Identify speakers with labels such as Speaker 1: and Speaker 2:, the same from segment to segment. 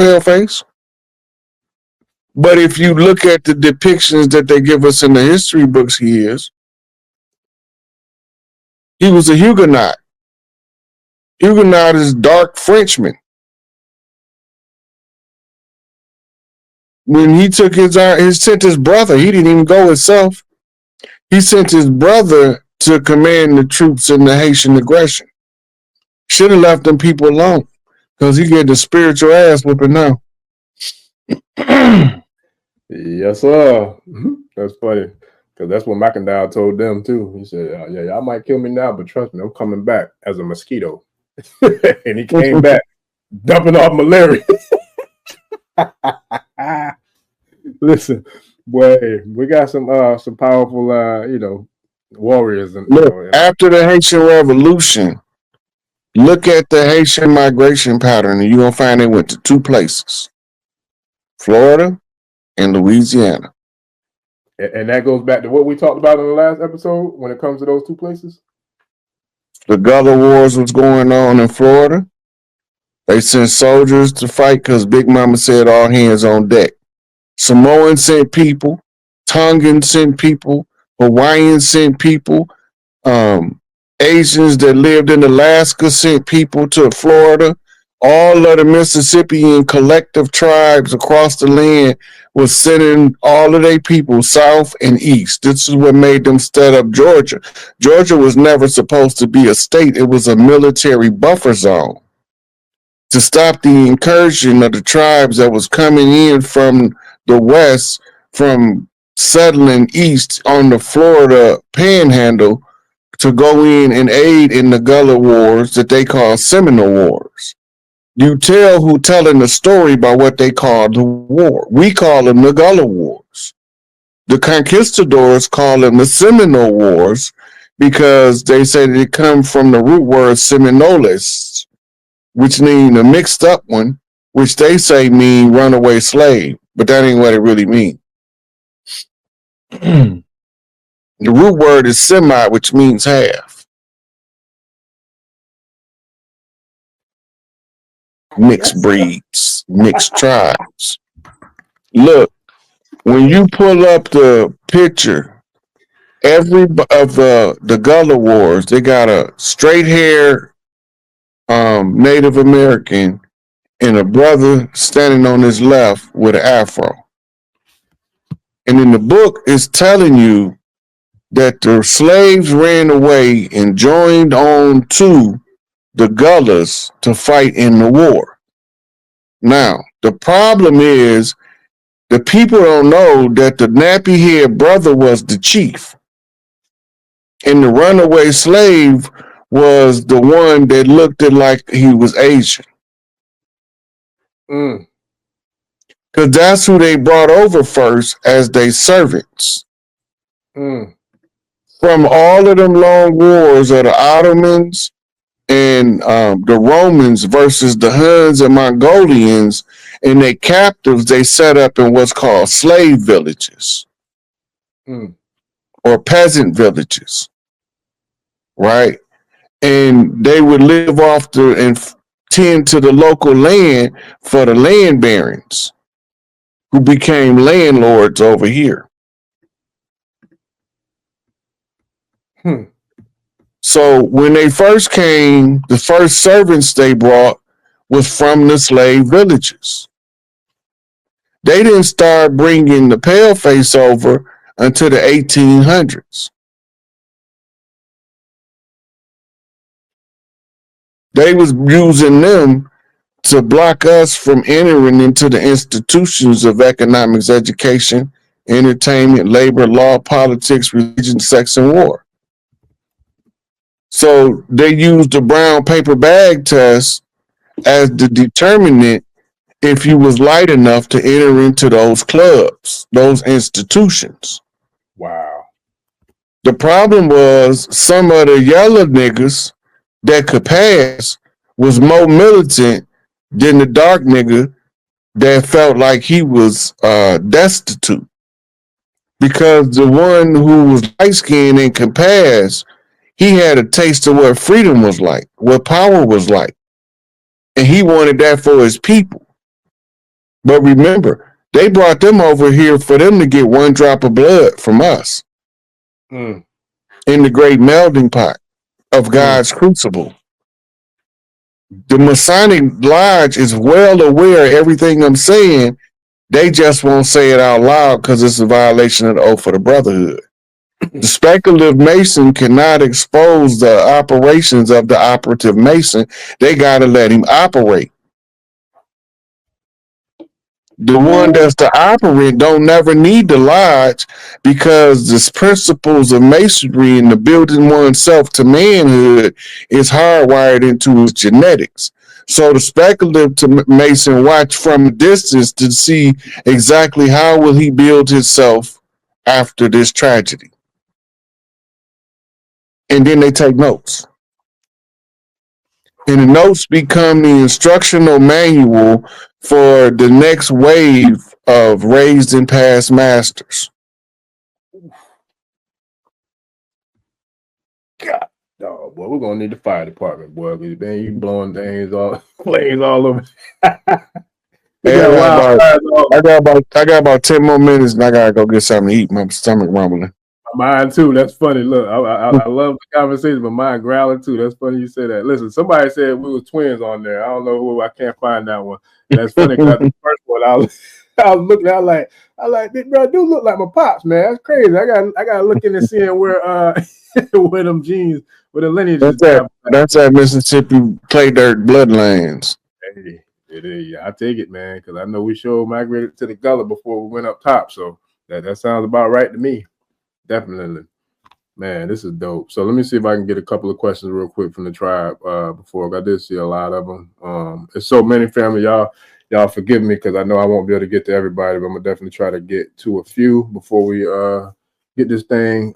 Speaker 1: paleface. But if you look at the depictions that they give us in the history books, he was a Huguenot. Huguenot is dark Frenchman. When he took he sent his brother. He didn't even go himself. He sent his brother to command the troops in the Haitian aggression. Should have left them people alone, because he get the spiritual ass whooping now.
Speaker 2: Yes, sir. That's funny, because that's what McIntyre told them too. He said, "Yeah, y'all might kill me now, but trust me, I'm coming back as a mosquito." And he came back dumping off malaria. Listen, boy, we got some powerful, warriors. And
Speaker 1: look, after the Haitian Revolution, look at the Haitian migration pattern, and you're gonna find they went to two places: Florida and Louisiana.
Speaker 2: And that goes back to what we talked about in the last episode when it comes to those two places.
Speaker 1: The Gullah Wars was going on in Florida. They sent soldiers to fight because Big Mama said all hands on deck. Samoans sent people, Tongans sent people, Hawaiians sent people, Asians that lived in Alaska sent people to Florida. All of the Mississippian collective tribes across the land was sending all of their people south and east. This is what made them set up Georgia. Georgia was never supposed to be a state. It was a military buffer zone to stop the incursion of the tribes that was coming in from the west, from settling east on the Florida panhandle to go in and aid in the Gullah Wars that they call Seminole Wars. You tell who telling the story by what they call the war. We call them the Gullah Wars. The conquistadors call them the Seminole Wars because they say they come from the root word Seminoles, which mean a mixed up one, which they say mean runaway slave, but that ain't what it really means. The root word is semi, which means half. Mixed breeds, mixed tribes. Look, when you pull up the picture, every of the Gullah Wars, they got a straight hair Native American and a brother standing on his left with an afro. And in the book, it's telling you that the slaves ran away and joined on to the Gullahs to fight in the war. Now, the problem is the people don't know that the nappy-haired brother was the chief. And the runaway slave was the one that looked like he was Asian. Because that's who they brought over first as their servants. From all of them long wars of the Ottomans and the Romans versus the Huns and Mongolians and their captives, they set up in what's called slave villages or peasant villages, right? And they would live off and tend to the local land for the land barons who became landlords over here. So when they first came, the first servants they brought was from the slave villages. They didn't start bringing the paleface over until the 1800s. They was using them to block us from entering into the institutions of economics, education, entertainment, labor, law, politics, religion, sex, and war. So they used the brown paper bag test as the determinant if you was light enough to enter into those clubs, those institutions.
Speaker 2: Wow.
Speaker 1: The problem was some of the yellow niggas that could pass was more militant than the dark nigga that felt like he was destitute. Because the one who was light-skinned and could pass, he had a taste of what freedom was like, what power was like. And he wanted that for his people. But remember, they brought them over here for them to get one drop of blood from us in the great melding pot of God's crucible. The Masonic Lodge is well aware of everything I'm saying. They just won't say it out loud because it's a violation of the oath of the brotherhood. The speculative Mason cannot expose the operations of the operative Mason. They got to let him operate. The one that's the operant don't never need the lodge because the principles of masonry and the building oneself to manhood is hardwired into his genetics. So the speculative Mason watch from a distance to see exactly how will he build himself after this tragedy. And then they take notes. And the notes become the instructional manual for the next wave of raised and past masters.
Speaker 2: God, oh boy, we're gonna need the fire department, boy. Cause man, you blowing things all flames all over.
Speaker 1: Hey, I got about 10 more minutes, and I gotta go get something to eat. My stomach rumbling.
Speaker 2: Mine too. That's funny. Look, I love the conversation, but mine growling too. That's funny you say that. Listen, somebody said we were twins on there. I don't know who. I can't find that one. That's funny because the first one I was looking. I like, bro, dude look like my pops, man. That's crazy. I got to look into seeing where where them genes, where the lineage is.
Speaker 1: That's that Mississippi clay dirt bloodlands.
Speaker 2: Hey, it is. Yeah, I take it, man, because I know we sure migrated to the Gullah before we went up top. So that sounds about right to me. Definitely. Man, this is dope. So let me see if I can get a couple of questions real quick from the tribe before. I did see a lot of them. It's so many, family. Y'all forgive me because I know I won't be able to get to everybody, but I'm going to definitely try to get to a few before we get this thing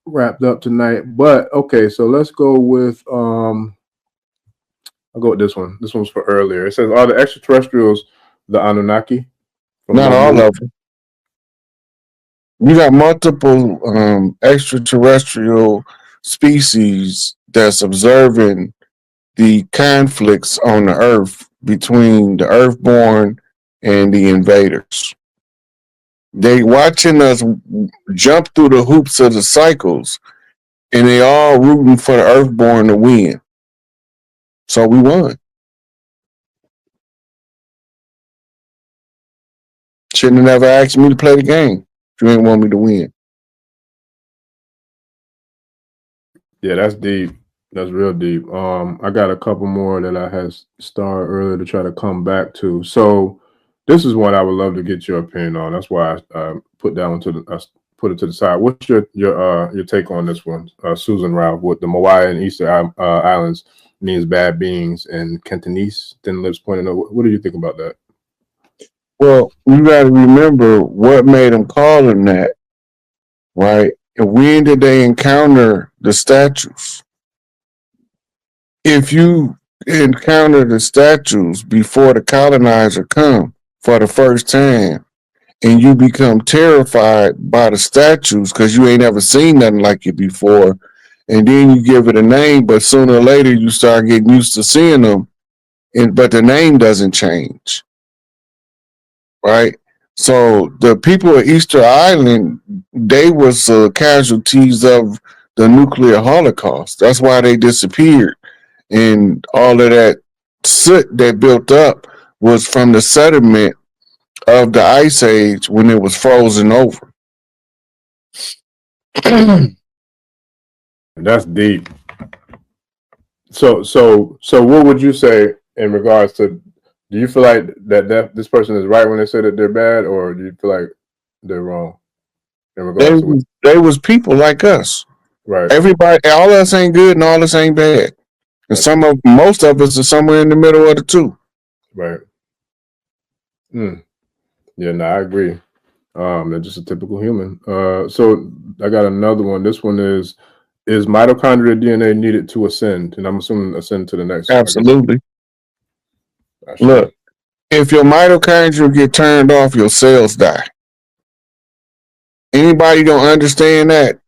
Speaker 2: wrapped up tonight. But, okay, so let's go with I'll go with this one. This one's for earlier. It says, are the extraterrestrials the Anunnaki?
Speaker 1: Not all of them. You got multiple extraterrestrial species that's observing the conflicts on the earth between the earthborn and the invaders. They watching us jump through the hoops of the cycles, and they all rooting for the earthborn to win. So we won. Shouldn't have never asked me to play the game if you didn't want me to win.
Speaker 2: Yeah, that's deep. That's real deep. I got a couple more that I had started earlier to try to come back to. So this is one I would love to get your opinion on. That's why I put that one put it to the side. What's your take on this one, Susan Ralph? What the Moai and Easter Islands means bad beings, and Cantonese thin lips pointing out. What do you think about that?
Speaker 1: Well, you got to remember what made them call them that, right? And when did they encounter the statues? If you encounter the statues before the colonizer come for the first time, and you become terrified by the statues because you ain't ever seen nothing like it before, and then you give it a name, but sooner or later you start getting used to seeing them, but the name doesn't change, right? So the people of Easter Island, they was casualties of the nuclear holocaust. That's why they disappeared. And all of that soot that built up was from the sediment of the ice age when it was frozen over.
Speaker 2: That's deep. So what would you say in regards to, do you feel like that this person is right when they say that they're bad, or do you feel like they're wrong in regards to
Speaker 1: they was people like us.
Speaker 2: Right.
Speaker 1: Everybody, all of us ain't good and all of us ain't bad. And most of us are somewhere in the middle of the two.
Speaker 2: Right. Yeah, no, I agree. They're just a typical human. So I got another one. This one is mitochondria DNA needed to ascend? And I'm assuming ascend to the next.
Speaker 1: Absolutely. Look, if your mitochondria get turned off, your cells die. Anybody don't understand that?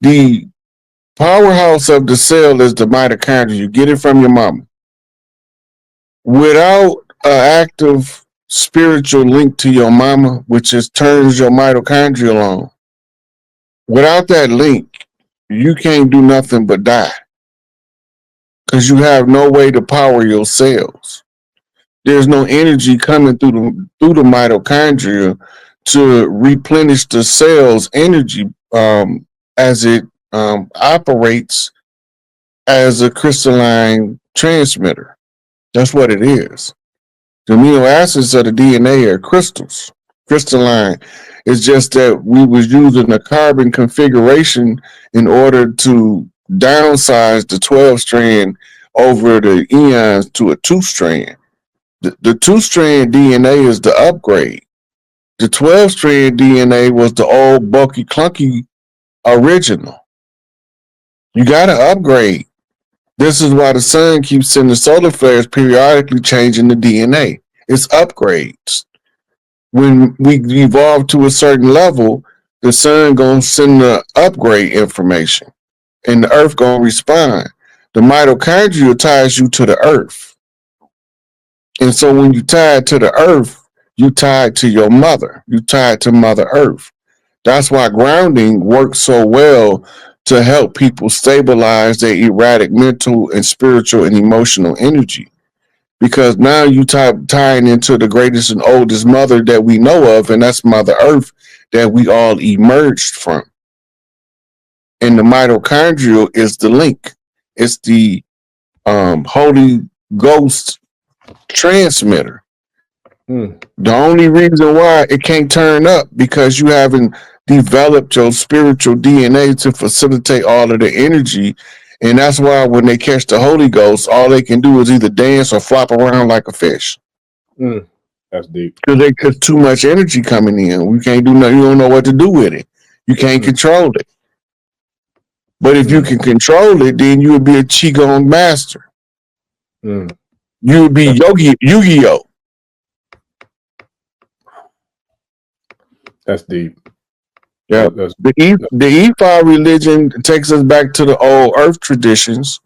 Speaker 1: The powerhouse of the cell is the mitochondria. You get it from your mama. Without an active spiritual link to your mama, which is turns your mitochondria on. Without that link, you can't do nothing but die because you have no way to power your cells. There's no energy coming through the mitochondria to replenish the cell's energy as it operates as a crystalline transmitter. That's what it is. The amino acids of the DNA are crystals, crystalline. It's just that we was using a carbon configuration in order to downsize the 12 strand over the eons to a 2 strand. The 2 strand DNA is the upgrade. The 12 strand DNA was the old bulky clunky original. You got to upgrade. This is why the sun keeps sending solar flares periodically changing the DNA. It's upgrades. When we evolve to a certain level, the sun gonna send the upgrade information, and the earth gonna respond. The mitochondria ties you to the earth, and so when you tied to the earth, you tied to your mother. You tied to Mother Earth. That's why grounding works so well to help people stabilize their erratic mental and spiritual and emotional energy. Because now you tying into the greatest and oldest mother that we know of, and that's Mother Earth that we all emerged from. And the mitochondrial is the link. It's the Holy Ghost transmitter. The only reason why it can't turn up because you haven't developed your spiritual DNA to facilitate all of the energy. And that's why when they catch the Holy Ghost, all they can do is either dance or flop around like a fish.
Speaker 2: That's deep.
Speaker 1: Because too much energy coming in. We can't do nothing. You don't know what to do with it. You can't control it. But if you can control it, then you would be a Qigong master. You would be Yu-Gi-Oh!
Speaker 2: That's deep.
Speaker 1: Yeah. The Ifa religion takes us back to the old earth traditions,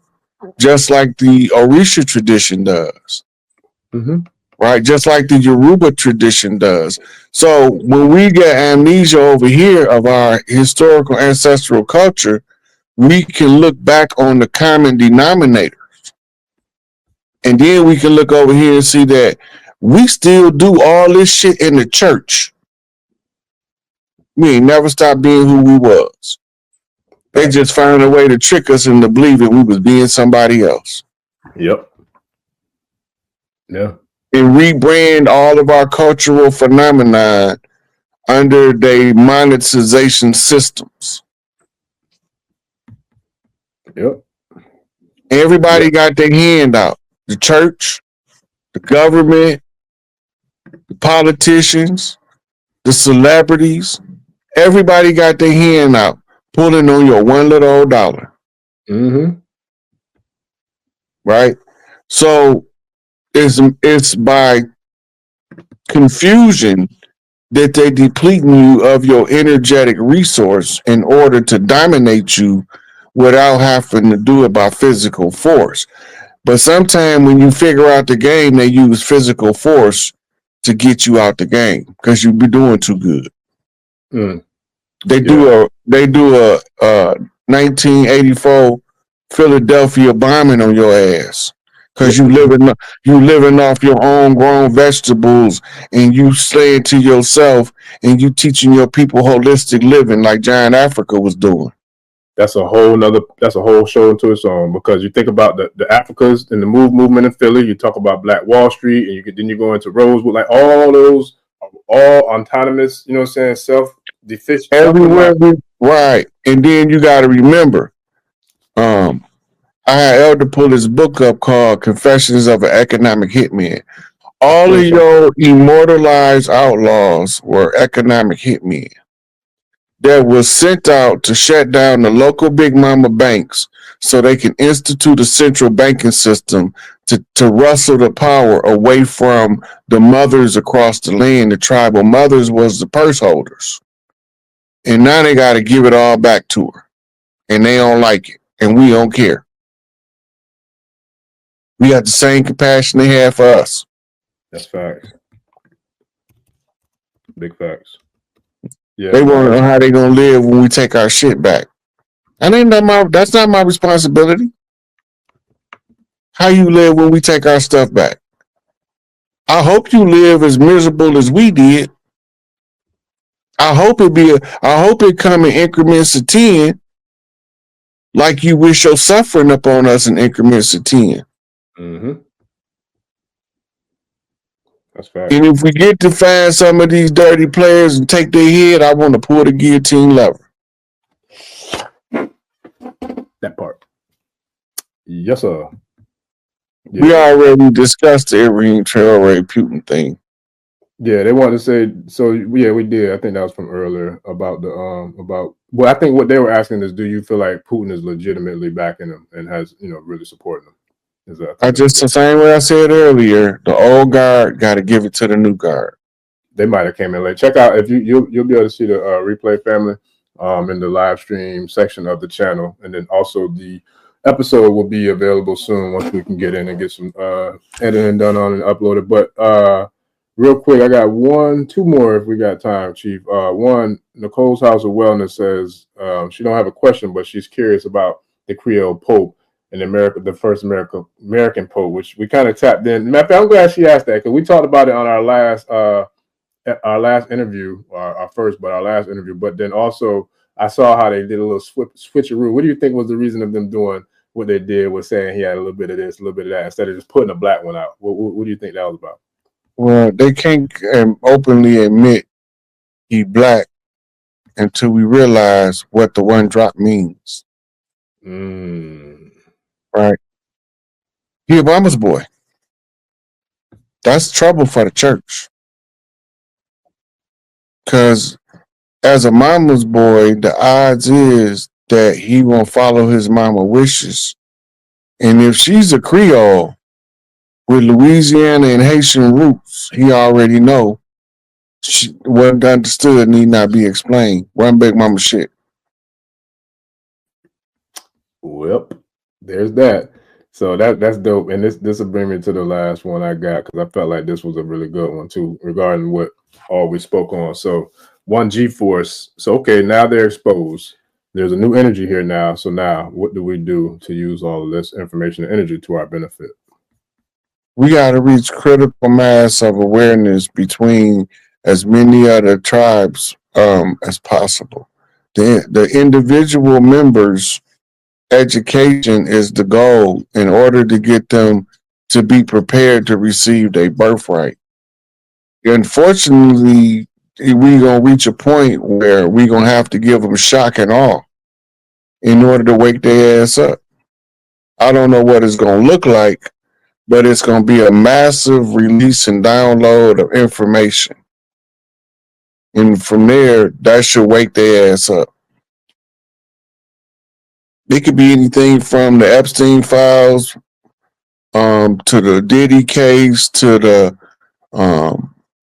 Speaker 1: just like the Orisha tradition does. Right? Just like the Yoruba tradition does. So when we get amnesia over here of our historical ancestral culture, we can look back on the common denominators. And then we can look over here and see that we still do all this shit in the church. We ain't never stopped being who we was. They just found a way to trick us into believing we was being somebody else.
Speaker 2: Yep. Yeah.
Speaker 1: And rebrand all of our cultural phenomena under their monetization systems.
Speaker 2: Yep.
Speaker 1: Everybody got their hand out. The church, the government, the politicians, the celebrities. Everybody got their hand out, pulling on your one little old dollar. Right? So it's by confusion that they depleting you of your energetic resource in order to dominate you without having to do it by physical force. But sometimes when you figure out the game, they use physical force to get you out the game because you be doing too good. They do a 1984 Philadelphia bombing on your ass because you living off your own grown vegetables and you saying to yourself and you teaching your people holistic living like Giant Africa was doing.
Speaker 2: That's a whole show into its own, because you think about the Africas and the movement in Philly, you talk about Black Wall Street, and then you go into Rosewood, like all those are all autonomous, you know what I'm saying, self-deficient.
Speaker 1: Everywhere, right. And then you got to remember, I had Elder pull his book up called Confessions of an Economic Hitman. All of your immortalized outlaws were economic hitmen that was sent out to shut down the local big mama banks so they can institute a central banking system to rustle the power away from the mothers across the land. The tribal mothers was the purse holders. And now they got to give it all back to her. And they don't like it. And we don't care. We got the same compassion they have for us.
Speaker 2: That's facts. Big facts. Yeah,
Speaker 1: They want
Speaker 2: man.
Speaker 1: to know how they gonna live when we take our shit back. That's not my responsibility. How you live when we take our stuff back. I hope you live as miserable as we did. I hope it come in increments of 10, like you wish your suffering upon us in increments of 10.
Speaker 2: Mm-hmm. That's fact.
Speaker 1: And if we get to find some of these dirty players and take their head, I want to pull the guillotine lever.
Speaker 2: That part. Yes, sir. Yeah.
Speaker 1: We already discussed the Irene Traore Putin thing.
Speaker 2: Yeah, they wanted to say so. Yeah, we did. I think that was from earlier about the about. Well, I think what they were asking is, do you feel like Putin is legitimately backing him and has really supporting him?
Speaker 1: The same way I said earlier, the old guard got to give it to the new guard.
Speaker 2: They might have came in late. Check out if you'll be able to see the replay, family, in the live stream section of the channel, and then also the episode will be available soon once we can get in and get some editing done on and uploaded. But real quick, I got two more if we got time, Chief. One, Nicole's House of Wellness says she don't have a question, but she's curious about the Creole Pope in America, the first American Pope, which we kind of tapped in. I'm glad she asked that because we talked about it on our last interview, our first, but our last interview. But then also, I saw how they did a little switcheroo. What do you think was the reason of them doing what they did? Was saying he had a little bit of this, a little bit of that, instead of just putting a black one out? What do you think that was about?
Speaker 1: Well, they can't openly admit he black until we realize what the one drop means. Right? He a mama's boy. That's trouble for the church. Because as a mama's boy, the odds is that he won't follow his mama wishes. And if she's a Creole with Louisiana and Haitian roots, he already know what understood need not be explained. One big mama shit.
Speaker 2: Well, there's that. So that's dope. And this will bring me to the last one I got because I felt like this was a really good one too, regarding what all we spoke on. So one G-force. So okay, now they're exposed. There's a new energy here now. So now what do we do to use all of this information and energy to our benefit?
Speaker 1: We got to reach critical mass of awareness between as many other tribes as possible. The individual members' education is the goal in order to get them to be prepared to receive their birthright. Unfortunately, we gonna reach a point where we gonna have to give them shock and awe in order to wake their ass up. I don't know what it's gonna look like, but it's gonna be a massive release and download of information. And from there, that should wake their ass up. It could be anything from the Epstein files, to the Diddy case, to the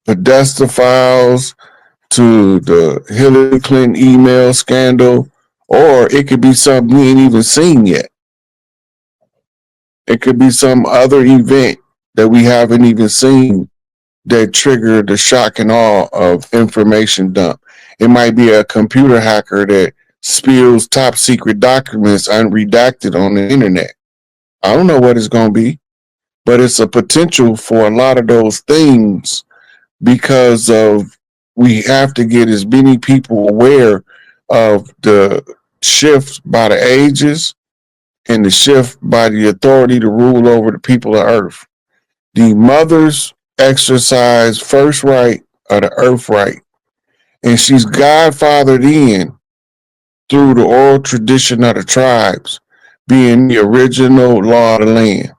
Speaker 1: Podesta files, to the Hillary Clinton email scandal, or it could be something we ain't even seen yet. It could be some other event that we haven't even seen that triggered the shock and awe of information dump. It might be a computer hacker that spills top secret documents unredacted on the internet. I don't know what it's going to be, but it's a potential for a lot of those things because of we have to get as many people aware of the shift by the ages and the shift by the authority to rule over the people of Earth. The mothers exercise first right of the earth right, and she's godfathered in through the oral tradition of the tribes, being the original law of the land.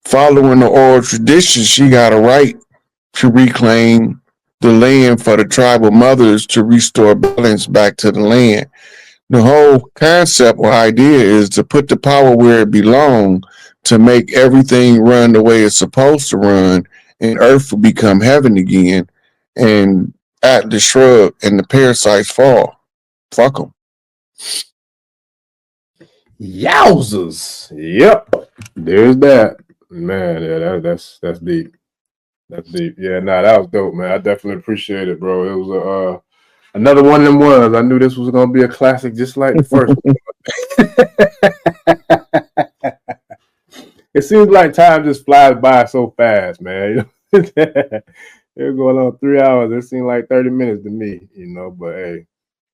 Speaker 1: Following the oral tradition, she got a right to reclaim the land for the tribal mothers to restore balance back to the land. The whole concept or idea is to put the power where it belongs to make everything run the way it's supposed to run, and Earth will become heaven again, and Atlas shrug and the parasites fall. Fuck them.
Speaker 2: Yowzers! Yep, there's that. Man, yeah, that's deep. That's deep. Yeah, nah, that was dope, man. I definitely appreciate it, bro. It was another one of them ones. I knew this was gonna be a classic, just like the first one. It seems like time just flies by so fast, man. They're going on 3 hours. It seemed like 30 minutes to me, but hey,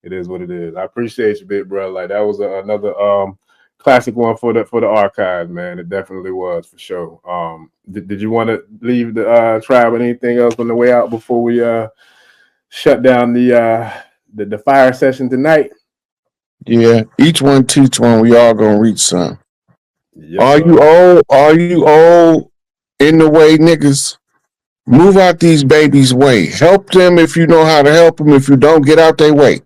Speaker 2: it is what it is. I appreciate you, big bro. Like that was another classic one for the archives, man. It definitely was for sure. Did you want to leave the tribe with anything else on the way out before we shut down the fire session tonight?
Speaker 1: Yeah, each one teach one. We all gonna reach some.
Speaker 2: Yes, sir.
Speaker 1: Are you old in the way, niggas? Move out these babies' way. Help them if you know how to help them. If you don't, get out their way.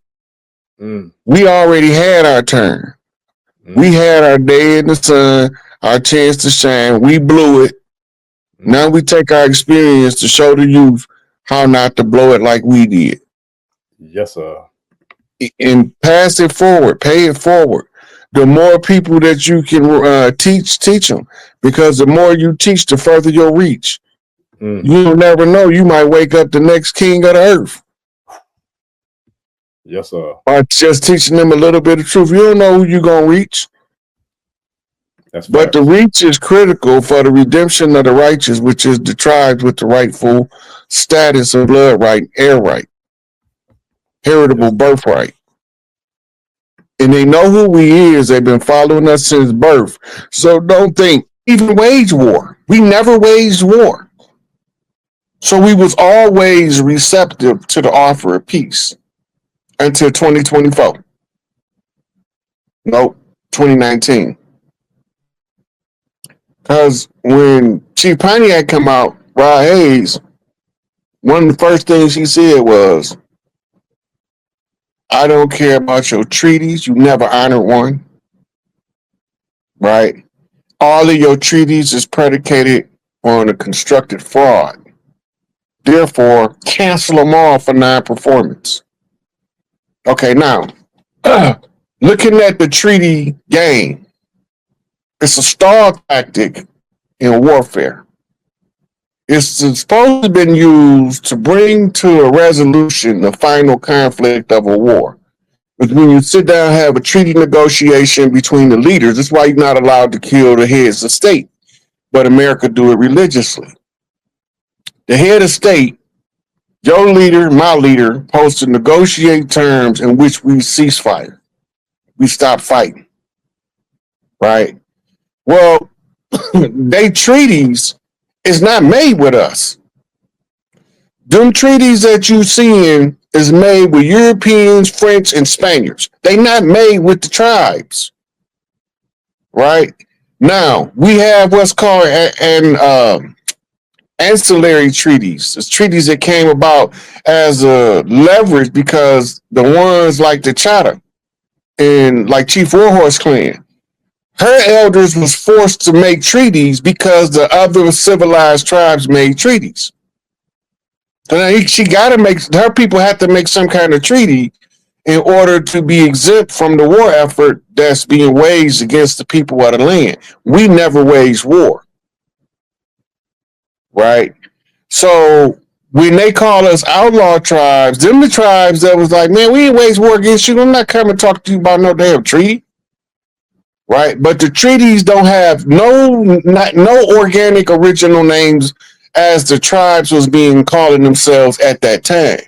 Speaker 1: We already had our turn. We had our day in the sun, our chance to shine. We blew it. Now we take our experience to show the youth how not to blow it like we did.
Speaker 2: Yes, sir.
Speaker 1: And pass it forward, pay it forward. The more people that you can teach them. Because the more you teach, the further you'll reach. You'll never know. You might wake up the next king of the earth.
Speaker 2: Yes, sir.
Speaker 1: By just teaching them a little bit of truth. You don't know who you're going to reach. But the reach is critical for the redemption of the righteous, which is the tribes with the rightful status of blood right, air right, heritable birthright. And they know who we is. They've been following us since birth. So don't think, even wage war. We never waged war. So we was always receptive to the offer of peace until 2024. Nope, 2019. Because when Chief Pontiac come out, Rod Hayes, one of the first things he said was, I don't care about your treaties. You never honored one. Right? All of your treaties is predicated on a constructed fraud. Therefore, cancel them all for non-performance. Okay, now, looking at the treaty game, it's a stall tactic in warfare. It's supposed to have been used to bring to a resolution the final conflict of a war. But when you sit down and have a treaty negotiation between the leaders, that's why you're not allowed to kill the heads of state. But America do it religiously. The head of state, your leader, my leader, supposed to negotiate terms in which we cease fire. We stop fighting. Right? Well, they treaties is not made with us. Them treaties that you seeing is made with Europeans, French, and Spaniards. They not made with the tribes. Right? Now, we have what's called ancillary treaties. It's treaties that came about as a leverage because the ones like the Chata and like Chief Warhorse clan, her elders was forced to make treaties because the other civilized tribes made treaties. So now she got to make, her people have to make some kind of treaty in order to be exempt from the war effort that's being waged against the people of the land. We never waged war. Right? So when they call us outlaw tribes, them the tribes that was like, man, we ain't waged war against you. I'm not coming to talk to you about no damn treaty. Right? But the treaties don't have no organic original names as the tribes was being calling themselves at that time.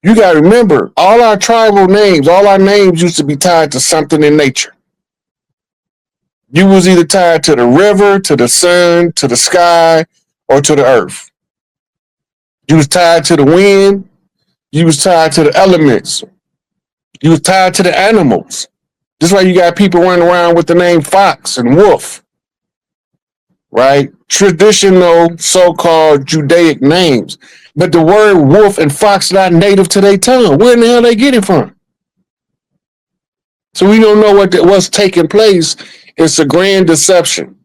Speaker 1: You got to remember, all our tribal names, all our names used to be tied to something in nature. You was either tied to the river, to the sun, to the sky, or to the earth. You was tied to the wind. You was tied to the elements. You was tied to the animals. That's why you got people running around with the name Fox and Wolf. Right? Traditional so-called Judaic names. But the word wolf and fox not native to their tongue. Where in the hell they get it from? So we don't know what's taking place. It's a grand deception.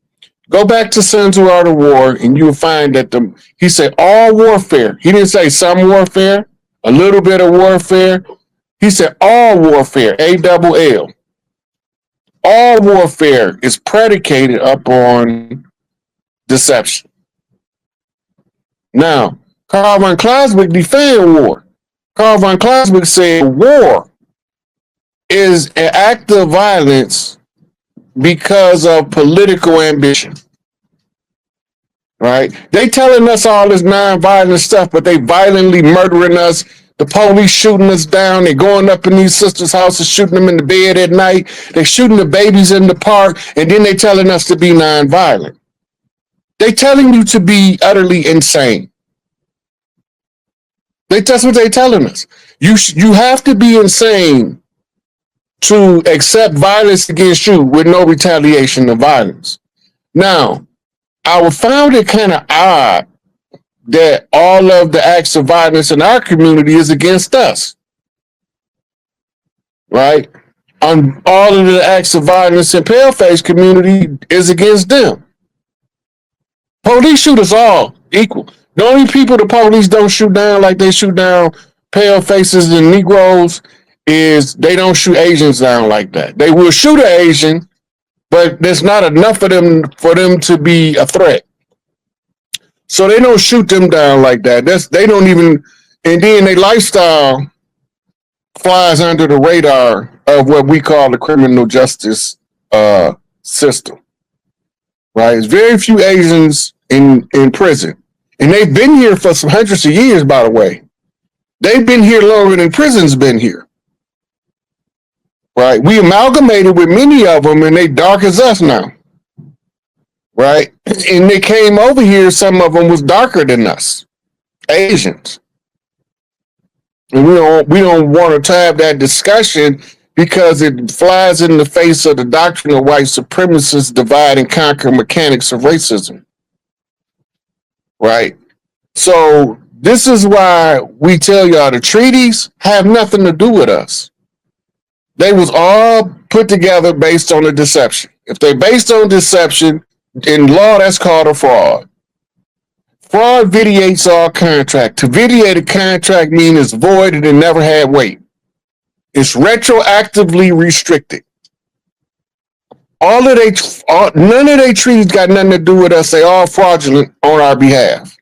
Speaker 1: Go back to Sun Tzu Art of War, and you'll find that he said all warfare. He didn't say some warfare, a little bit of warfare. He said all warfare, ALL. All warfare is predicated upon deception. Now, Karl von Clausewitz defended war. Karl von Clausewitz said war is an act of violence because of political ambition. Right? They telling us all this non-violent stuff, but they violently murdering us. The police shooting us down. They going up in these sisters' houses, shooting them in the bed at night. They shooting the babies in the park, and then they telling us to be non-violent. They telling you to be utterly insane. That's what they telling us. You have to be insane to accept violence against you with no retaliation of violence. Now, I found it kind of odd that all of the acts of violence in our community is against us, right? On all of the acts of violence in Paleface community is against them. Police shoot us all equal. The only people the police don't shoot down like they shoot down pale faces and Negroes is they don't shoot Asians down like that. They will shoot an Asian, but there's not enough of them for them to be a threat. So they don't shoot them down like that. They don't even, and then their lifestyle flies under the radar of what we call the criminal justice system. Right? There's very few Asians in prison. And they've been here for some hundreds of years, by the way. They've been here longer than prison's been here. Right? We amalgamated with many of them, and they dark as us now. Right? And they came over here, some of them was darker than us, Asians. And we don't want to have that discussion because it flies in the face of the doctrine of white supremacists divide and conquer mechanics of racism. Right? So this is why we tell y'all the treaties have nothing to do with us. They was all put together based on a deception. If they're based on deception, in law, that's called a fraud. Fraud vitiates all contract. To vitiate a contract means it's void and it never had weight. It's retroactively restricted. None of their treaties got nothing to do with us. They all fraudulent on our behalf.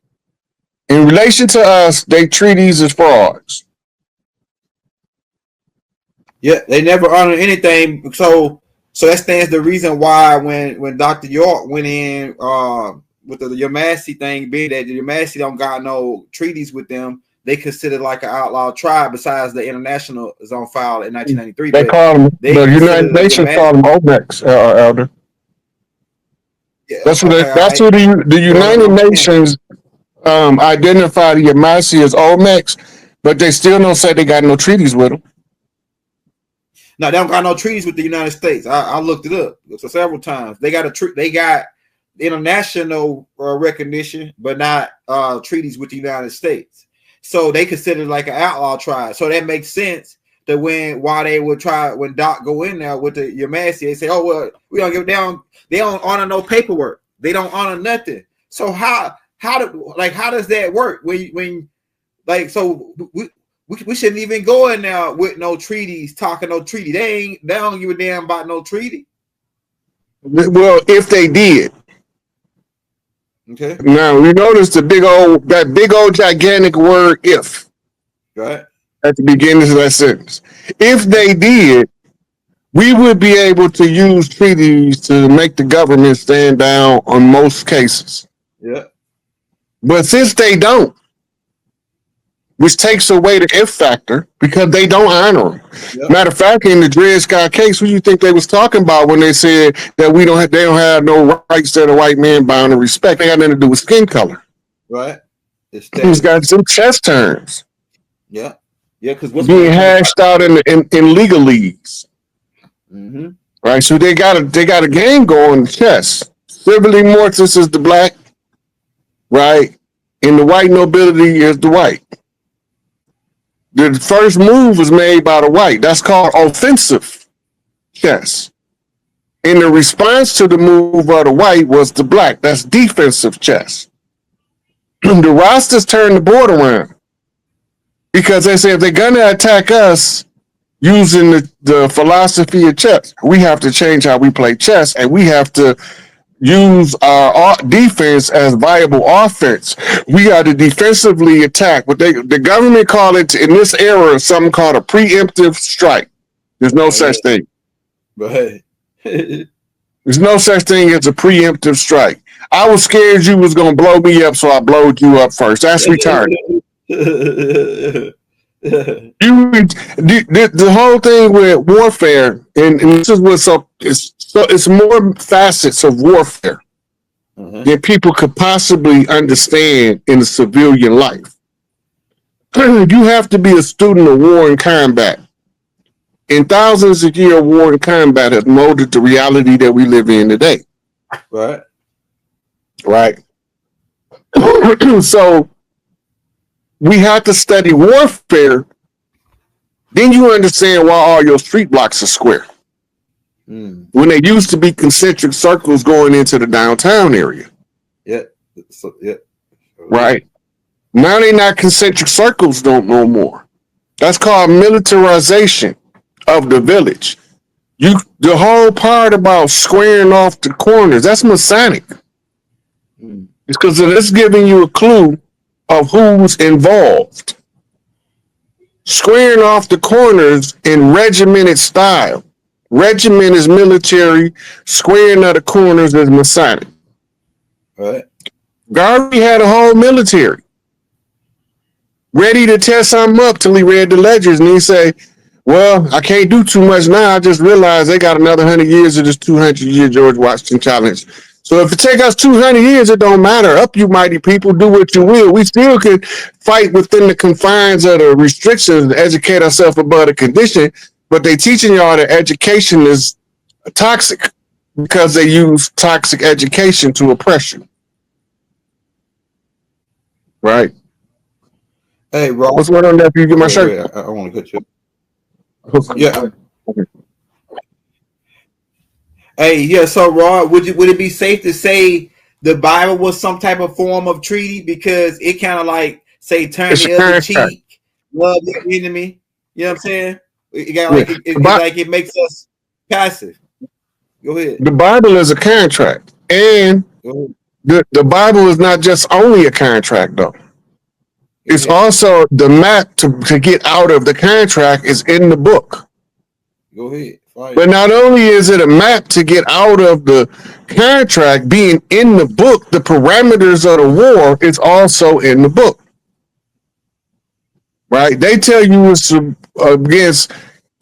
Speaker 1: In relation to us, they treaties is frauds.
Speaker 3: Yeah, they never honor anything. So that stands the reason why when Dr. York went in with the Yamasee thing, being that the Yamasee don't got no treaties with them, they considered like an outlaw tribe. Besides the international is on file in 1993.
Speaker 1: They call them the United Nations call them OMEX, Elder.
Speaker 3: Yeah,
Speaker 1: that's what the United Nations identify the Yamasee as OMEX, but they still don't say they got no treaties with them.
Speaker 3: No, they don't got no treaties with the United States. I looked it up several times. They got they got international recognition, but not treaties with the United States. So they consider like an outlaw tribe. So that makes sense that why they would try when Doc go in there with the Yamasee, they say, "Oh well, we don't give down." They don't honor no paperwork. They don't honor nothing. So how does that work? When so we shouldn't even go in there with no treaties, talking no treaty. They don't give a damn about no treaty.
Speaker 1: Well, if they did.
Speaker 3: Okay.
Speaker 1: Now we notice that big old gigantic word if.
Speaker 3: Right.
Speaker 1: At the beginning of that sentence. If they did, we would be able to use treaties to make the government stand down on most cases.
Speaker 3: Yeah.
Speaker 1: But since they don't, which takes away the if factor because they don't honor them. Yep. Matter of fact, in the Dred Scott case, who you think they was talking about when they said that they don't have no rights that a white man bound to respect? They got nothing to do with skin color.
Speaker 3: Right.
Speaker 1: He's got some chess terms.
Speaker 3: Yeah. Yeah, because what's
Speaker 1: being hashed out in legal leagues.
Speaker 3: Mm-hmm.
Speaker 1: Right. So they got a game going in chess. Civilly Mortis is the black, right? And the white nobility is the white. The first move was made by the white. That's called offensive chess. And the response to the move of the white was the black. That's defensive chess. The rosters turned the board around because they say if they're going to attack us using the philosophy of chess, we have to change how we play chess, and we have to use our defense as viable offense. We got to defensively attack. But the government call it in this era something called a preemptive strike. There's no such thing.
Speaker 3: Right.
Speaker 1: There's no such thing as a preemptive strike. I was scared you was gonna blow me up, so I blowed you up first. That's retarded. The whole thing with warfare, and this is what's up. It's more facets of warfare than people could possibly understand in a civilian life. You have to be a student of war and combat. And thousands of years of war and combat has molded the reality that we live in today.
Speaker 3: Right.
Speaker 1: Right. So we have to study warfare. Then you understand why all your street blocks are square. When they used to be concentric circles going into the downtown area.
Speaker 3: Yeah.
Speaker 1: Right. Now they're not concentric circles no more. That's called militarization of the village. The whole part about squaring off the corners, that's Masonic. It's because it's giving you a clue of who's involved. Squaring off the corners in regimented style. Regiment is military. Squaring of the corners is Masonic.
Speaker 3: Right.
Speaker 1: Garvey had a whole military ready to tear something up till he read the ledgers and he say, well, I can't do too much now. I just realized they got another 100 years of this 200-year George Washington challenge. So if it take us 200 years, it don't matter. Up you mighty people, do what you will. We still could fight within the confines of the restrictions to educate ourselves above the condition, but they teaching y'all that education is toxic because they use toxic education to oppress you. Right.
Speaker 3: Hey, Rob.
Speaker 1: What's going on there? If you get my shirt,
Speaker 3: I want to cut you. Yeah. Hey, yeah. So, Rod, would it be safe to say the Bible was some type of form of treaty because it kind of like say turn the other cheek, love your enemy? You know what I'm saying? It got like it makes us passive. Go ahead.
Speaker 1: The Bible is a contract, and the Bible is not just only a contract though. It's also the map to get out of the contract is in the book.
Speaker 3: Go ahead. Fire.
Speaker 1: But not only is it a map to get out of the contract being in the book, the parameters of the war is also in the book. Right? They tell you it's against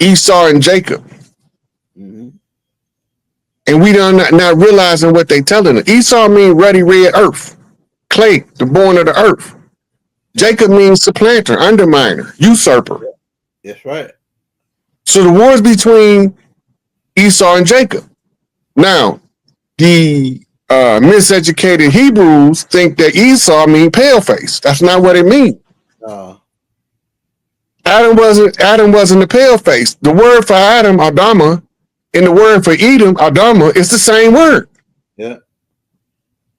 Speaker 1: Esau and Jacob. And we don't not realizing what they telling us. Esau means ruddy red earth, clay, the born of the earth. Jacob means supplanter, underminer, usurper.
Speaker 3: That's right.
Speaker 1: So the war is between Esau and Jacob. Now, the miseducated Hebrews think that Esau means pale face. That's not what it means. Adam wasn't a pale face. The word for Adam, Adama, and the word for Edom, Adama, is the same word.
Speaker 3: Yeah.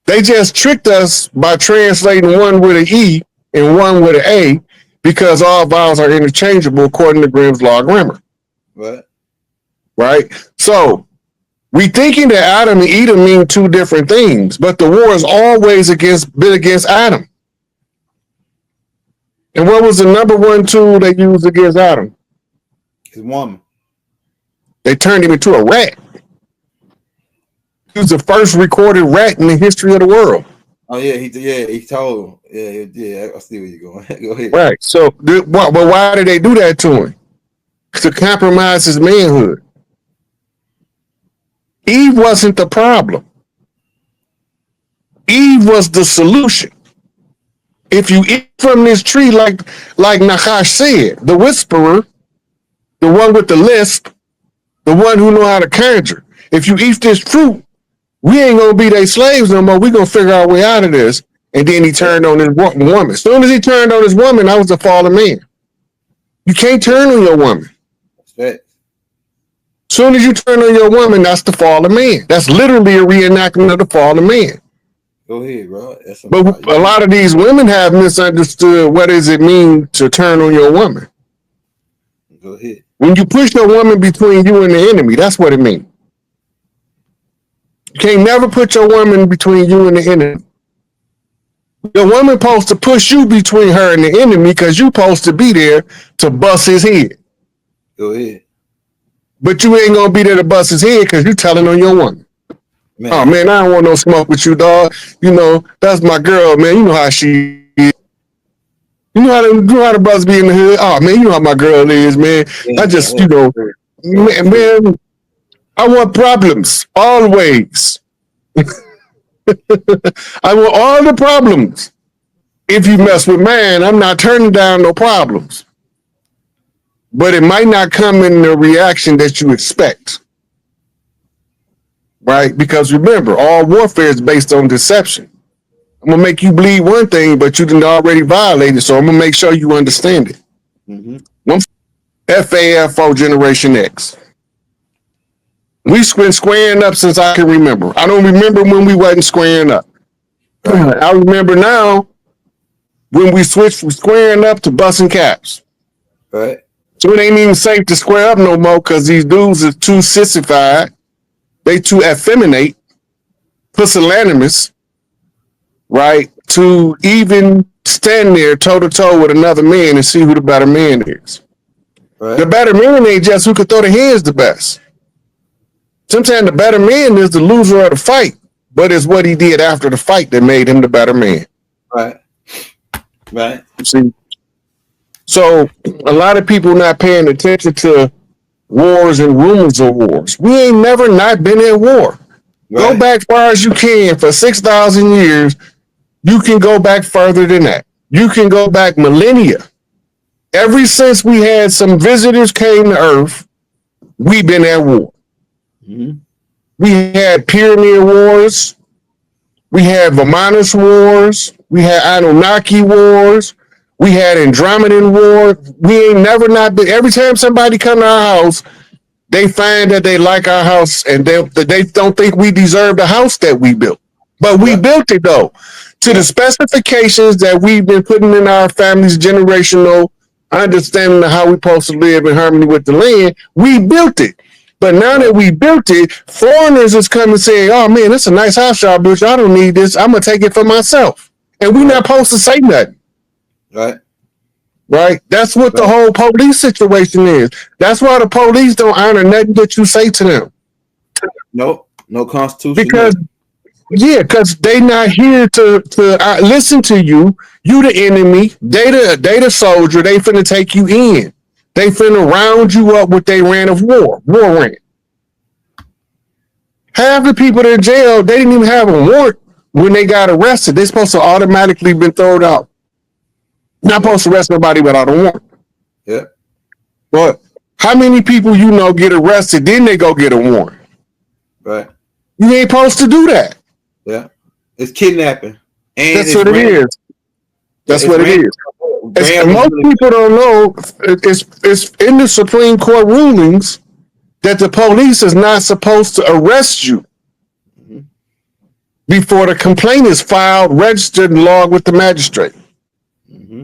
Speaker 1: They just tricked us by translating one with an E and one with an A because all vowels are interchangeable according to Grimm's Law of Grammar. Right? So we thinking that Adam and Edom mean two different things, but the war is always been against Adam. And what was the number one tool they used against Adam?
Speaker 3: His woman.
Speaker 1: They turned him into a rat. He was the first recorded rat in the history of the world.
Speaker 3: Oh yeah, he told. Yeah. I see where you're going. Go ahead.
Speaker 1: Right. So, but why did they do that to him? To compromise his manhood. Eve wasn't the problem. Eve was the solution. If you eat from this tree, like Nachash said, the whisperer, the one with the lisp, the one who know how to conjure. If you eat this fruit, we ain't gonna be their slaves no more. We gonna figure our way out of this. And then he turned on his woman. As soon as he turned on his woman, that was the fallen man. You can't turn on your woman.
Speaker 3: As
Speaker 1: soon as you turn on your woman, that's the fallen man. That's literally a reenactment of the fallen man.
Speaker 3: Go ahead, bro.
Speaker 1: But a lot of these women have misunderstood what does it mean to turn on your woman.
Speaker 3: Go ahead. When
Speaker 1: you push your woman between you and the enemy, that's what it means. You can't never put your woman between you and the enemy. The woman supposed to push you between her and the enemy because you supposed to be there to bust his head.
Speaker 3: Go ahead.
Speaker 1: But you ain't gonna be there to bust his head because you telling on your woman. Man. Oh man, I don't want no smoke with you, dog. You know, that's my girl, man. You know how she is. You know how the brothers be in the hood. Oh man, you know how my girl is, man. Yeah, I just, you know, man, I want problems always. I want all the problems. If you mess with man, I'm not turning down no problems. But it might not come in the reaction that you expect. Right? Because remember, all warfare is based on deception. I'm going to make you believe one thing, but you didn't already violate it, so I'm going to make sure you understand it. Mm-hmm. FAFO Generation X. We've been squaring up since I can remember. I don't remember when we wasn't squaring up. Right. I remember now when we switched from squaring up to busting caps.
Speaker 3: Right.
Speaker 1: So it ain't even safe to square up no more because these dudes are too sissified. They too effeminate, pusillanimous, right, to even stand there toe-to-toe with another man and see who the better man is. Right. The better man ain't just who could throw the hands the best. Sometimes the better man is the loser of the fight, but it's what he did after the fight that made him the better man.
Speaker 3: Right. Right.
Speaker 1: See? So a lot of people not paying attention to wars and rumors of wars. We ain't never not been at war. Right. Go back far as you can for 6,000 years. You can go back further than that. You can go back millennia. Ever since we had some visitors came to Earth, we've been at war. Mm-hmm. We had Pyramid Wars. We had Vamanus Wars. We had Anunnaki Wars. We had Andromedan War. We ain't never not been. Every time somebody come to our house, they find that they like our house and they don't think we deserve the house that we built. But we built it though, to the specifications that we've been putting in our family's generational understanding of how we're supposed to live in harmony with the land. We built it. But now that we built it, foreigners is coming saying, oh man, that's a nice house y'all built. I don't need this. I'm going to take it for myself. And we're not supposed to say nothing.
Speaker 3: Right.
Speaker 1: Right? That's what the whole police situation is. That's why the police don't honor nothing that you say to them.
Speaker 3: Nope. No constitution.
Speaker 1: Because they not here to listen to you. You the enemy. They the soldier. They finna take you in. They finna round you up with their rant of war rant. Half the people in jail, they didn't even have a warrant when they got arrested. They're supposed to automatically been thrown out. Not supposed to arrest nobody without a warrant.
Speaker 3: Yeah.
Speaker 1: But how many people you know get arrested, then they go get a warrant?
Speaker 3: Right.
Speaker 1: You ain't supposed to do that.
Speaker 3: Yeah. It's kidnapping. And
Speaker 1: that's what it is. That's what it is. Most people don't know it's in the Supreme Court rulings that the police is not supposed to arrest you before the complaint is filed, registered, and logged with the magistrate. Mm-hmm.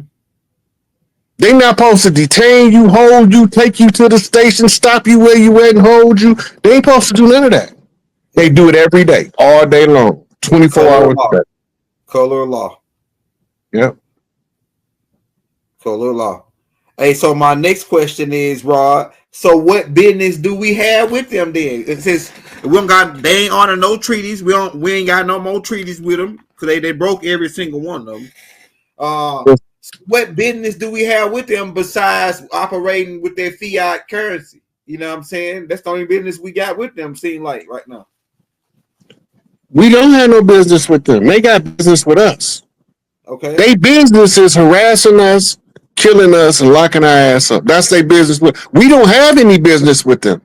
Speaker 1: They're not supposed to detain you, hold you, take you to the station, stop you where you at and hold you. They ain't supposed to do none of that. They do it every day, all day long, 24 hours a day.
Speaker 3: Color of law.
Speaker 1: Yep.
Speaker 3: Color of law. Hey, so my next question is, Rod, so what business do we have with them then? It says they ain't honor no treaties. We ain't got no more treaties with them because they broke every single one of them. What business do we have with them besides operating with their fiat currency? You know what I'm saying? That's the only business we got with them, seem like right now.
Speaker 1: We don't have no business with them. They got business with us.
Speaker 3: Okay.
Speaker 1: They business is harassing us, killing us, and locking our ass up. That's their business. We don't have any business with them.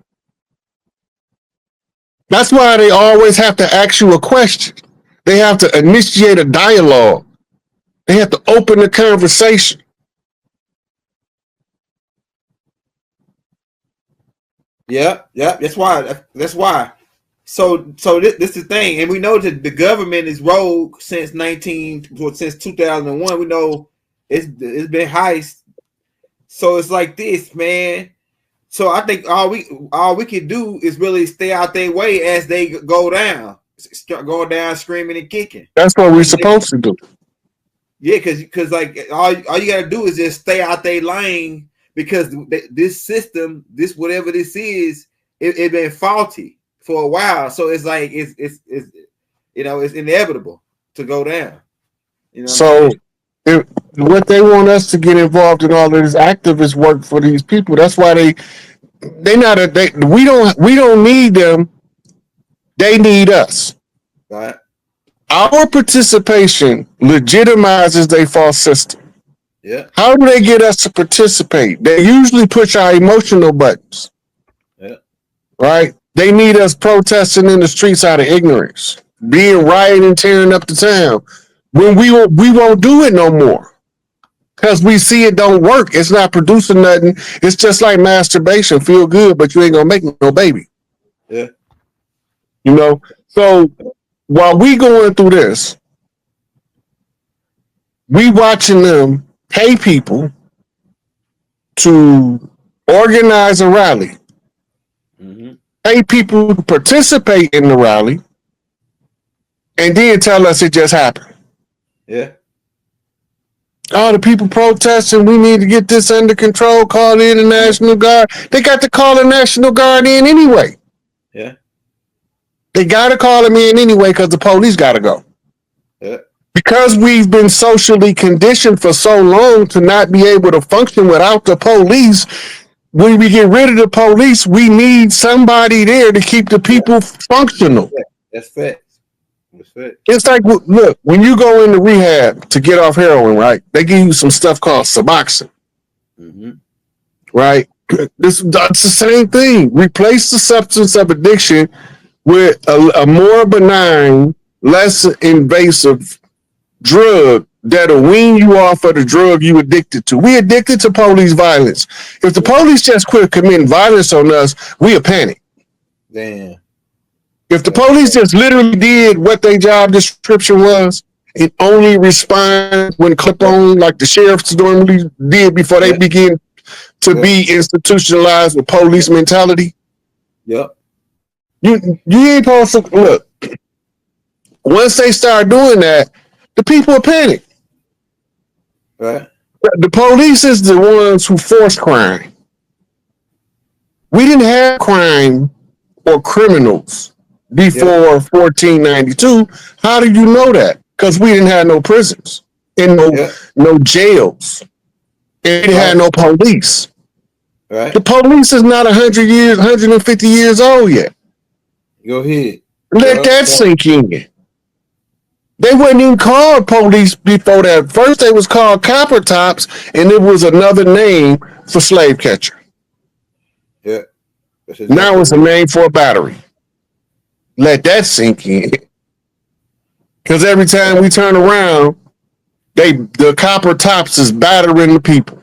Speaker 1: That's why they always have to ask you a question. They have to initiate a dialogue. They have to open the conversation.
Speaker 3: Yeah. That's why. So this is the thing, and we know that the government is rogue since 2001. We know it's been heist. So it's like this, man. So I think all we can do is really stay out their way as they go down. start going down screaming and kicking.
Speaker 1: That's what we're supposed to do.
Speaker 3: Yeah, because like all you gotta do is just stay out their lane, because this system, this whatever this is, it been faulty for a while. So it's like it's it's inevitable to go down.
Speaker 1: So what they want us to get involved in all of this activist work for these people. That's why we don't need them. They need us.
Speaker 3: Right.
Speaker 1: Our participation legitimizes their false system.
Speaker 3: Yeah.
Speaker 1: How do they get us to participate? They usually push our emotional buttons.
Speaker 3: Yeah.
Speaker 1: Right? They need us protesting in the streets out of ignorance, being rioting and tearing up the town. When we won't do it no more. Because we see it don't work. It's not producing nothing. It's just like masturbation. Feel good, but you ain't gonna make no baby.
Speaker 3: Yeah.
Speaker 1: So while we going through this, we watching them pay people to organize a rally, pay people to participate in the rally, and then tell us it just happened.
Speaker 3: Yeah.
Speaker 1: All the people protesting, we need to get this under control, call in the National Guard. They got to call the National Guard in anyway.
Speaker 3: Yeah.
Speaker 1: They got to call them in anyway because the police got to go.
Speaker 3: Yeah.
Speaker 1: Because we've been socially conditioned for so long to not be able to function without the police, when we get rid of the police, we need somebody there to keep the people functional.
Speaker 3: Yeah. That's fact.
Speaker 1: It's like, look, when you go into rehab to get off heroin, right? They give you some stuff called Suboxone, right? That's the same thing. Replace the substance of addiction with a more benign, less invasive drug that'll wean you off of the drug you addicted to. We addicted to police violence. If the police just quit committing violence on us, we'll panic.
Speaker 3: Damn.
Speaker 1: If the police just literally did what their job description was and only respond when clip on like the sheriffs normally did before they begin to be institutionalized with police mentality.
Speaker 3: Yep.
Speaker 1: You ain't supposed to look. Once they start doing that, the people are panic.
Speaker 3: Right.
Speaker 1: The police is the ones who force crime. We didn't have crime or criminals before 1492. How do you know that? Because we didn't have no prisons and no jails. And we didn't have no police.
Speaker 3: Right.
Speaker 1: The police is not 100 years, 150 years old yet.
Speaker 3: Go ahead.
Speaker 1: Let that sink in. They wasn't even called police before that. First they was called copper tops, and it was another name for slave catcher.
Speaker 3: Yeah.
Speaker 1: Now it's a name for a battery. Let that sink in. Because every time we turn around, the copper tops is battering the people.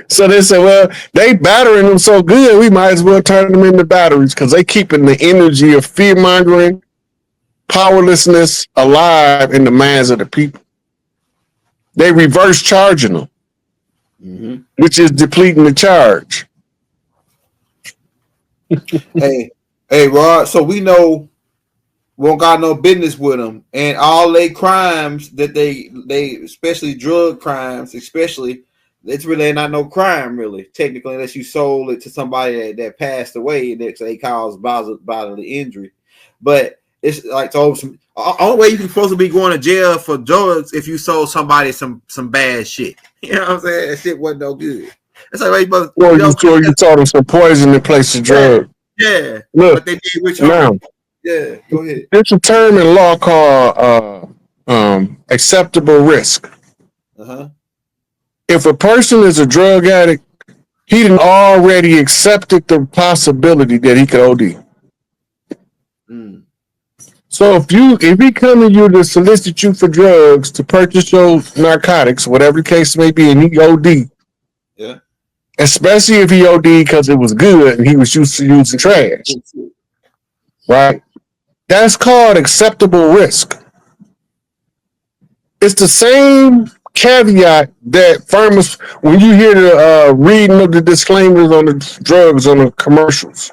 Speaker 1: So they said, well, they battering them so good, we might as well turn them into batteries because they keeping the energy of fear-mongering, powerlessness alive in the minds of the people. They reverse charging them, which is depleting the charge.
Speaker 3: hey, Rod. So we know we don't got no business with them, and all they crimes that they especially drug crimes, especially it's really not no crime, really technically, unless you sold it to somebody that passed away and they cause bodily injury. But it's like only way you can supposed to be going to jail for drugs if you sold somebody some bad shit. You know what I'm saying? That shit wasn't no good. It's like
Speaker 1: you taught them some poison in place of drug.
Speaker 3: Yeah.
Speaker 1: Look,
Speaker 3: but they did with
Speaker 1: now,
Speaker 3: yeah, go ahead.
Speaker 1: There's a term in law called acceptable risk. If a person is a drug addict, he done already accepted the possibility that he could OD. So if he come to you to solicit you for drugs to purchase your narcotics, whatever the case may be, and he OD, especially if he OD because it was good and he was used to using trash, right? That's called acceptable risk. It's the same caveat that farmers, when you hear the reading of the disclaimers on the drugs on the commercials,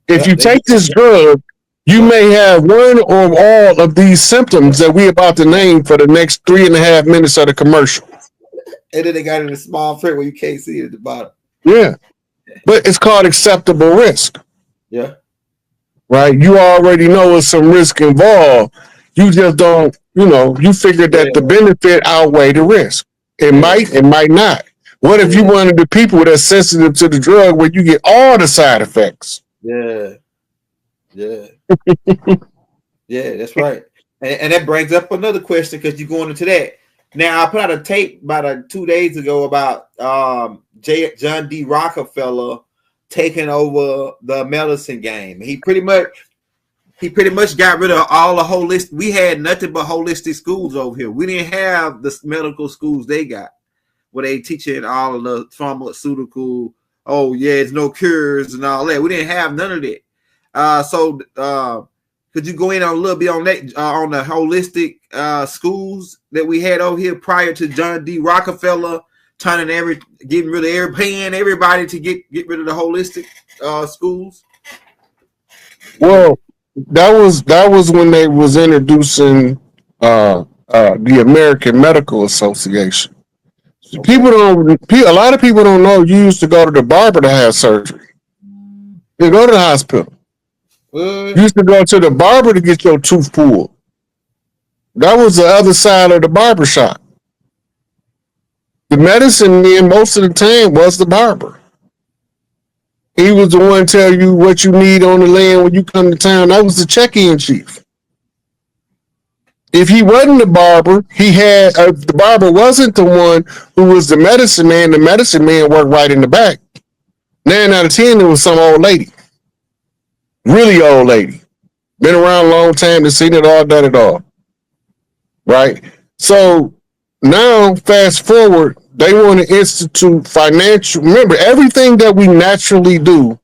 Speaker 1: If you take this drug, you may have one or all of these symptoms that we're about to name for the next 3.5 minutes of the commercial.
Speaker 3: And then they got it in a small print where you can't see it at the bottom.
Speaker 1: Yeah. But it's called acceptable risk.
Speaker 3: Yeah.
Speaker 1: Right? You already know there's some risk involved. You just don't, you figure that the benefit outweigh the risk. It might not. What if you one of the people that's sensitive to the drug where you get all the side effects?
Speaker 3: Yeah. Yeah. Yeah, that's right. And that brings up another question because you're going into that. Now, I put out a tape about 2 days ago about John D. Rockefeller taking over the medicine game. He pretty much got rid of all the holistic. We had nothing but holistic schools over here. We didn't have the medical schools they got, where they teaching all of the pharmaceutical. Oh yeah, it's no cures and all that. We didn't have none of that. So could you go in on a little bit on that on the holistic schools that we had over here prior to John D. Rockefeller getting rid of paying everybody to get rid of the holistic schools?
Speaker 1: Well, that was when they was introducing the American Medical Association. Okay. A lot of people don't know you used to go to the barber to have surgery. You go to the hospital. You used to go to the barber to get your tooth pulled. That was the other side of the barber shop. The medicine man most of the time was the barber. He was the one tell you what you need on the land when you come to town. That was the check-in chief. If he wasn't the barber, the barber wasn't the one who was the medicine man. The medicine man worked right in the back. 9 out of 10, it was some old lady. Really old lady. Been around a long time, to seen it all, done it all. Right? So now, fast forward, they want to institute financial. Remember, everything that we naturally do